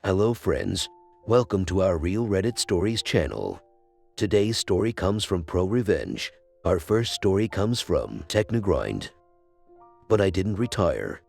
Hello friends, welcome to our Real Reddit Stories channel. Today's story comes from prorevenge. Our first story comes from Technogrind. But I didn't retire.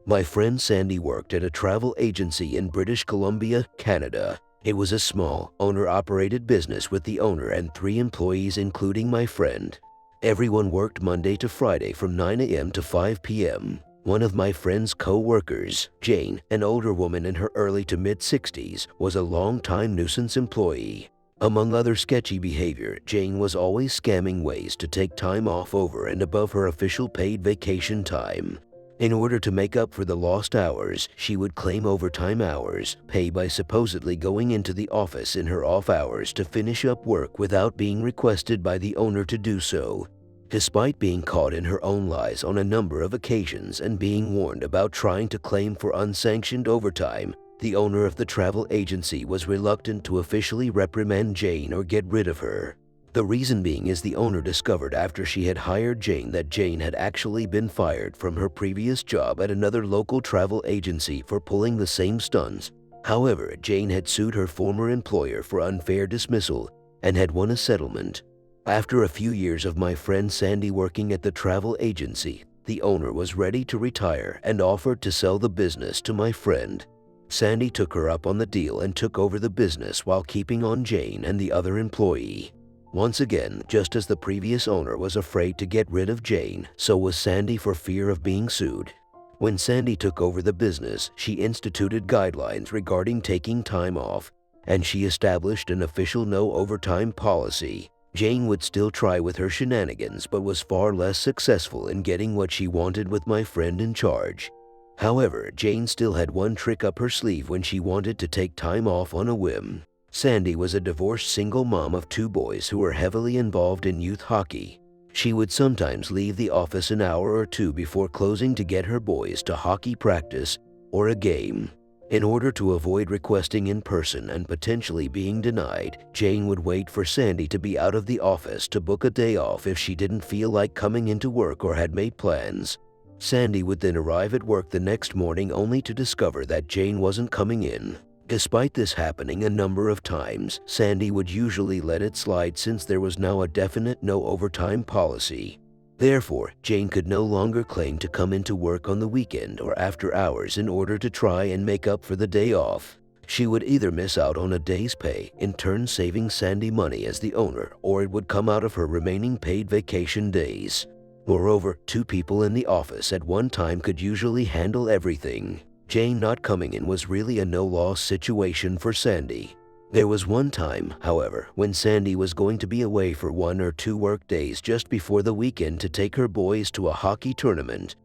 My friend Sandy worked at a travel agency in British Columbia, Canada. It was a small, owner-operated business with the owner and 3 employees including my friend. Everyone worked Monday to Friday from 9 a.m. to 5 p.m. One of my friend's co-workers, Jane, an older woman in her early to mid-60s, was a long-time nuisance employee. Among other sketchy behavior, Jane was always scamming ways to take time off over and above her official paid vacation time. In order to make up for the lost hours, she would claim overtime hours, pay by supposedly going into the office in her off hours to finish up work without being requested by the owner to do so. Despite being caught in her own lies on a number of occasions and being warned about trying to claim for unsanctioned overtime, the owner of the travel agency was reluctant to officially reprimand Jane or get rid of her. The reason being is the owner discovered after she had hired Jane that Jane had actually been fired from her previous job at another local travel agency for pulling the same stunts. However, Jane had sued her former employer for unfair dismissal and had won a settlement. After a few years of my friend Sandy working at the travel agency, the owner was ready to retire and offered to sell the business to my friend. Sandy took her up on the deal and took over the business while keeping on Jane and the other employee. Once again, just as the previous owner was afraid to get rid of Jane, so was Sandy for fear of being sued. When Sandy took over the business, she instituted guidelines regarding taking time off, and she established an official no overtime policy. Jane would still try with her shenanigans but was far less successful in getting what she wanted with my friend in charge. However, Jane still had one trick up her sleeve when she wanted to take time off on a whim. Sandy was a divorced single mom of 2 boys who were heavily involved in youth hockey. She would sometimes leave the office an hour or 2 before closing to get her boys to hockey practice or a game. In order to avoid requesting in person and potentially being denied, Jane would wait for Sandy to be out of the office to book a day off if she didn't feel like coming into work or had made plans. Sandy would then arrive at work the next morning only to discover that Jane wasn't coming in. Despite this happening a number of times, Sandy would usually let it slide since there was now a definite no overtime policy. Therefore, Jane could no longer claim to come into work on the weekend or after hours in order to try and make up for the day off. She would either miss out on a day's pay, in turn saving Sandy money as the owner, or it would come out of her remaining paid vacation days. Moreover, 2 people in the office at one time could usually handle everything. Jane not coming in was really a no-loss situation for Sandy. There was one time, however, when Sandy was going to be away for 1 or 2 work days just before the weekend to take her boys to a hockey tournament.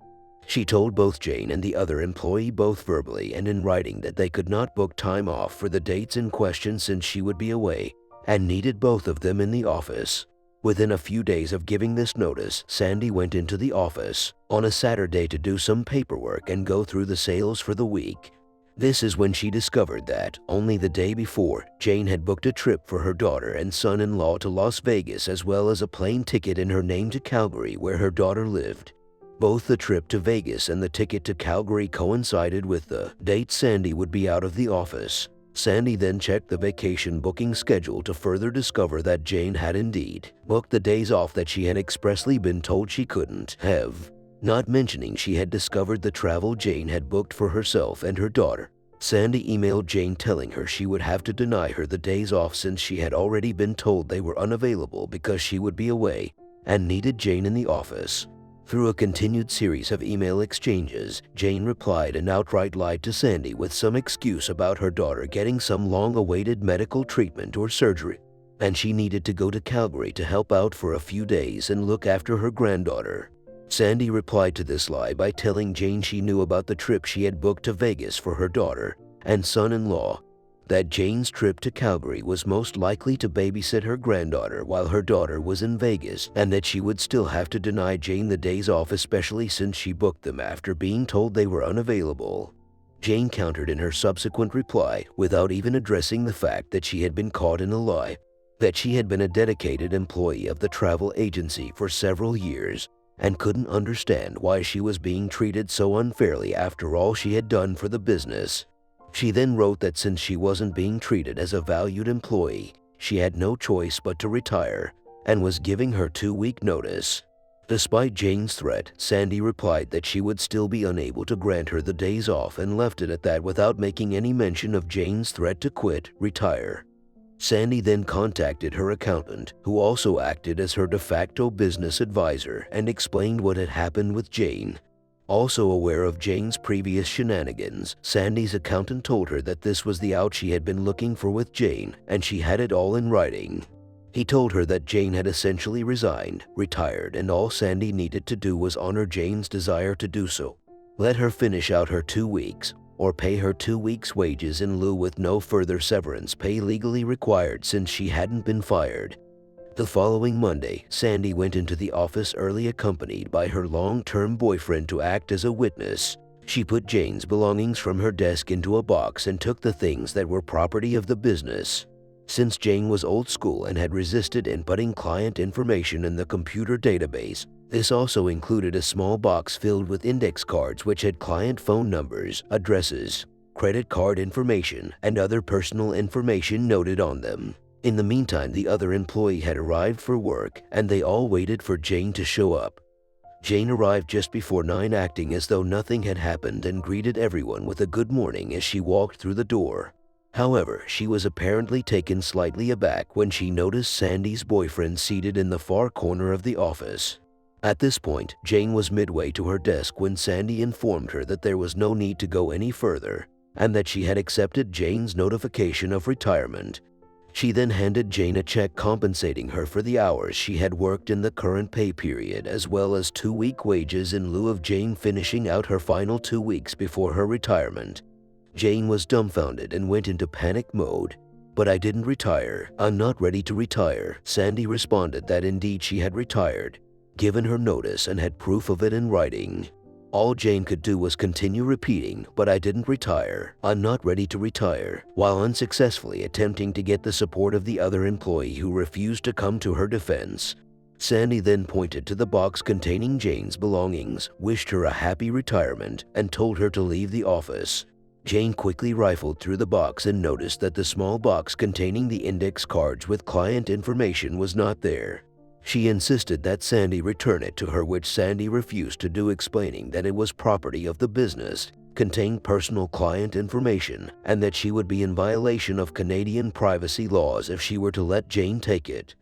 She told both Jane and the other employee both verbally and in writing that they could not book time off for the dates in question since she would be away and needed both of them in the office. Within a few days of giving this notice, Sandy went into the office on a Saturday to do some paperwork and go through the sales for the week. This is when she discovered that, only the day before, Jane had booked a trip for her daughter and son-in-law to Las Vegas as well as a plane ticket in her name to Calgary where her daughter lived. Both the trip to Vegas and the ticket to Calgary coincided with the date Sandy would be out of the office. Sandy then checked the vacation booking schedule to further discover that Jane had indeed booked the days off that she had expressly been told she couldn't have. Not mentioning she had discovered the travel Jane had booked for herself and her daughter. Sandy emailed Jane telling her she would have to deny her the days off since she had already been told they were unavailable because she would be away and needed Jane in the office. Through a continued series of email exchanges, Jane replied and outright lied to Sandy with some excuse about her daughter getting some long-awaited medical treatment or surgery, and she needed to go to Calgary to help out for a few days and look after her granddaughter. Sandy replied to this lie by telling Jane she knew about the trip she had booked to Vegas for her daughter and son-in-law, that Jane's trip to Calgary was most likely to babysit her granddaughter while her daughter was in Vegas, and that she would still have to deny Jane the days off especially since she booked them after being told they were unavailable. Jane countered in her subsequent reply, without even addressing the fact that she had been caught in a lie, that she had been a dedicated employee of the travel agency for several years and couldn't understand why she was being treated so unfairly after all she had done for the business. She then wrote that since she wasn't being treated as a valued employee, she had no choice but to retire and was giving her 2-week notice. Despite Jane's threat, Sandy replied that she would still be unable to grant her the days off and left it at that without making any mention of Jane's threat to retire. Sandy then contacted her accountant, who also acted as her de facto business advisor, and explained what had happened with Jane. Also aware of Jane's previous shenanigans, Sandy's accountant told her that this was the out she had been looking for with Jane, and she had it all in writing. He told her that Jane had essentially resigned, retired, and all Sandy needed to do was honor Jane's desire to do so. Let her finish out her 2 weeks, or pay her 2 weeks' wages in lieu with no further severance pay legally required since she hadn't been fired. The following Monday, Sandy went into the office early accompanied by her long-term boyfriend to act as a witness. She put Jane's belongings from her desk into a box and took the things that were property of the business. Since Jane was old school and had resisted inputting client information in the computer database, this also included a small box filled with index cards which had client phone numbers, addresses, credit card information, and other personal information noted on them. In the meantime, the other employee had arrived for work, and they all waited for Jane to show up. Jane arrived just before 9, acting as though nothing had happened, and greeted everyone with a good morning as she walked through the door. However, she was apparently taken slightly aback when she noticed Sandy's boyfriend seated in the far corner of the office. At this point, Jane was midway to her desk when Sandy informed her that there was no need to go any further, and that she had accepted Jane's notification of retirement. She then handed Jane a check compensating her for the hours she had worked in the current pay period, as well as 2-week wages in lieu of Jane finishing out her final 2 weeks before her retirement. Jane was dumbfounded and went into panic mode. "But I didn't retire. I'm not ready to retire." Sandy responded that indeed she had retired, given her notice, and had proof of it in writing. All Jane could do was continue repeating, "But I didn't retire. I'm not ready to retire," while unsuccessfully attempting to get the support of the other employee who refused to come to her defense. Sandy then pointed to the box containing Jane's belongings, wished her a happy retirement, and told her to leave the office. Jane quickly rifled through the box and noticed that the small box containing the index cards with client information was not there. She insisted that Sandy return it to her, which Sandy refused to do, explaining that it was property of the business, contained personal client information, and that she would be in violation of Canadian privacy laws if she were to let Jane take it.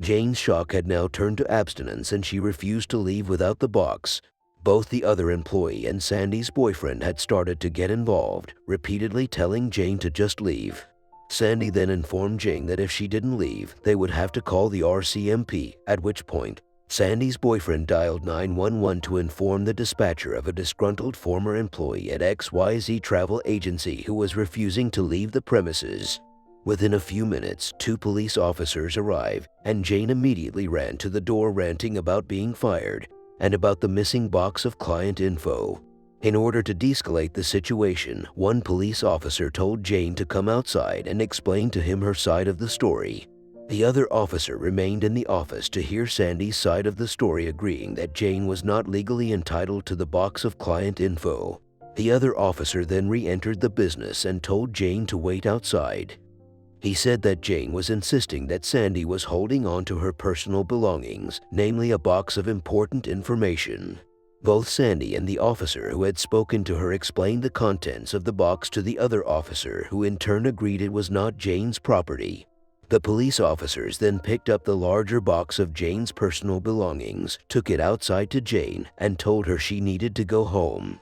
Jane's shock had now turned to abstinence, and she refused to leave without the box. Both the other employee and Sandy's boyfriend had started to get involved, repeatedly telling Jane to just leave. Sandy then informed Jane that if she didn't leave, they would have to call the RCMP, at which point, Sandy's boyfriend dialed 911 to inform the dispatcher of a disgruntled former employee at XYZ Travel Agency who was refusing to leave the premises. Within a few minutes, 2 police officers arrived, and Jane immediately ran to the door ranting about being fired and about the missing box of client info. In order to de-escalate the situation, one police officer told Jane to come outside and explain to him her side of the story. The other officer remained in the office to hear Sandy's side of the story, agreeing that Jane was not legally entitled to the box of client info. The other officer then re-entered the business and told Jane to wait outside. He said that Jane was insisting that Sandy was holding on to her personal belongings, namely a box of important information. Both Sandy and the officer who had spoken to her explained the contents of the box to the other officer, who in turn agreed it was not Jane's property. The police officers then picked up the larger box of Jane's personal belongings, took it outside to Jane, and told her she needed to go home.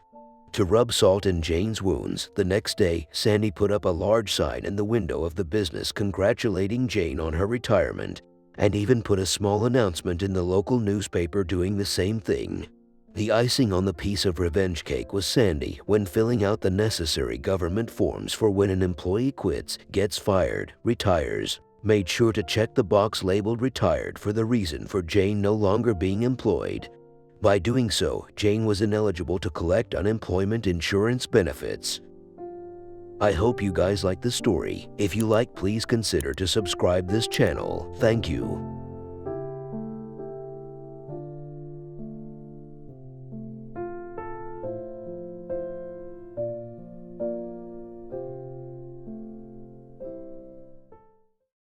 To rub salt in Jane's wounds, the next day, Sandy put up a large sign in the window of the business congratulating Jane on her retirement, and even put a small announcement in the local newspaper doing the same thing. The icing on the piece of revenge cake was Sandy, when filling out the necessary government forms for when an employee quits, gets fired, retires, made sure to check the box labeled retired for the reason for Jane no longer being employed. By doing so, Jane was ineligible to collect unemployment insurance benefits. I hope you guys like the story. If you like, please consider to subscribe this channel. Thank you.